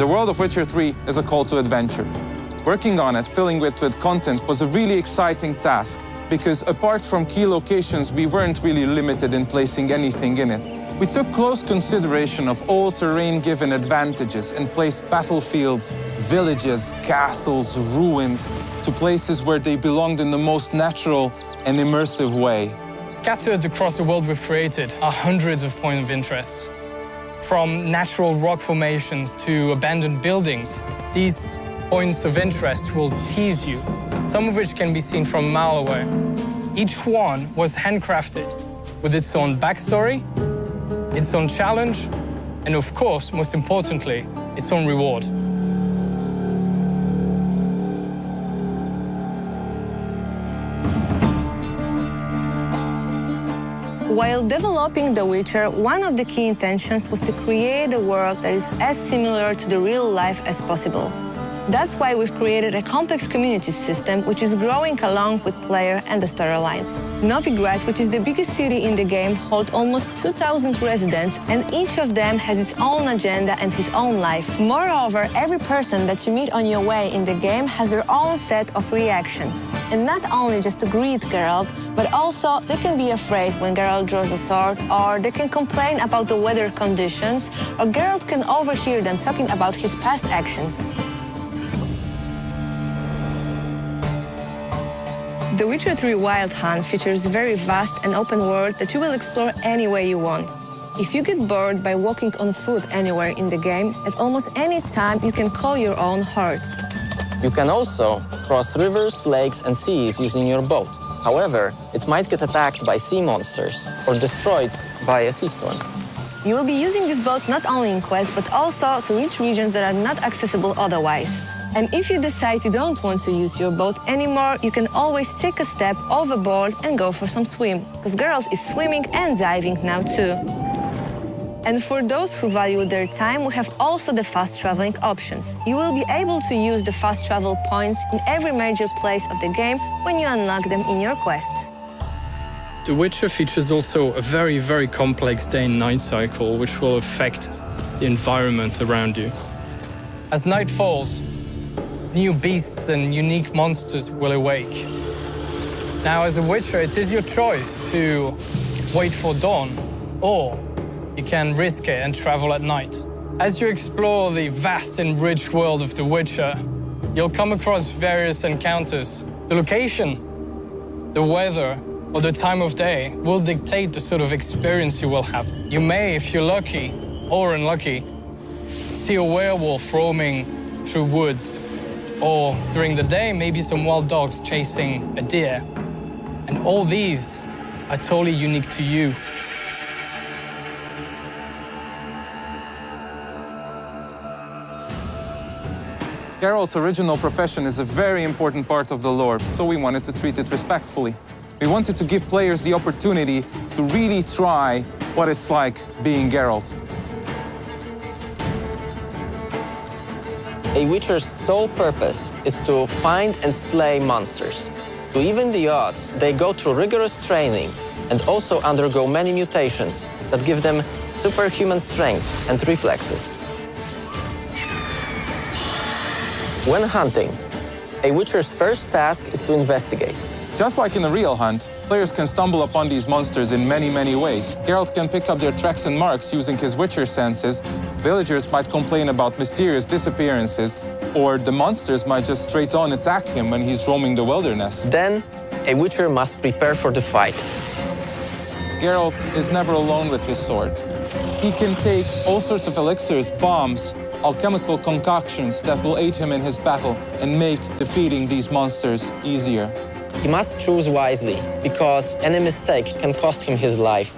The world of Witcher 3 is a call to adventure. Working on it, filling it with content, was a really exciting task, because apart from key locations, we weren't really limited in placing anything in it. We took close consideration of all terrain-given advantages and placed battlefields, villages, castles, ruins to places where they belonged in the most natural and immersive way. Scattered across the world we've created are hundreds of points of interest. From natural rock formations to abandoned buildings, these points of interest will tease you, some of which can be seen from a mile away. Each one was handcrafted with its own backstory, its own challenge, and of course, most importantly, its own reward. While developing The Witcher, one of the key intentions was to create a world that is as similar to the real life as possible. That's why we've created a complex community system which is growing along with player and the storyline. Novigrad, which is the biggest city in the game, holds almost 2,000 residents, and each of them has its own agenda and his own life. Moreover, every person that you meet on your way in the game has their own set of reactions. And not only just to greet Geralt, but also they can be afraid when Geralt draws a sword, or they can complain about the weather conditions, or Geralt can overhear them talking about his past actions. The Witcher 3 Wild Hunt features a very vast and open world that you will explore any way you want. If you get bored by walking on foot anywhere in the game, at almost any time you can call your own horse. You can also cross rivers, lakes, and seas using your boat. However, it might get attacked by sea monsters or destroyed by a sea storm. You will be using this boat not only in quests, but also to reach regions that are not accessible otherwise. And if you decide you don't want to use your boat anymore, you can always take a step overboard and go for some swim, because Geralt is swimming and diving now too. And for those who value their time, we have also the fast traveling options. You will be able to use the fast travel points in every major place of the game when you unlock them in your quests. The Witcher features also a very, very complex day and night cycle, which will affect the environment around you. As night falls, new beasts and unique monsters will awake. Now, as a Witcher, it is your choice to wait for dawn, or you can risk it and travel at night. As you explore the vast and rich world of The Witcher, you'll come across various encounters. The location, the weather, or the time of day will dictate the sort of experience you will have. You may, if you're lucky or unlucky, see a werewolf roaming through woods, or during the day, maybe some wild dogs chasing a deer. And all these are totally unique to you. Geralt's original profession is a very important part of the lore, so we wanted to treat it respectfully. We wanted to give players the opportunity to really try what it's like being Geralt. A Witcher's sole purpose is to find and slay monsters. To even the odds, they go through rigorous training and also undergo many mutations that give them superhuman strength and reflexes. When hunting, a Witcher's first task is to investigate. Just like in a real hunt, players can stumble upon these monsters in many, many ways. Geralt can pick up their tracks and marks using his Witcher senses. Villagers might complain about mysterious disappearances, or the monsters might just straight on attack him when he's roaming the wilderness. Then, a Witcher must prepare for the fight. Geralt is never alone with his sword. He can take all sorts of elixirs, bombs, alchemical concoctions that will aid him in his battle and make defeating these monsters easier. He must choose wisely, because any mistake can cost him his life.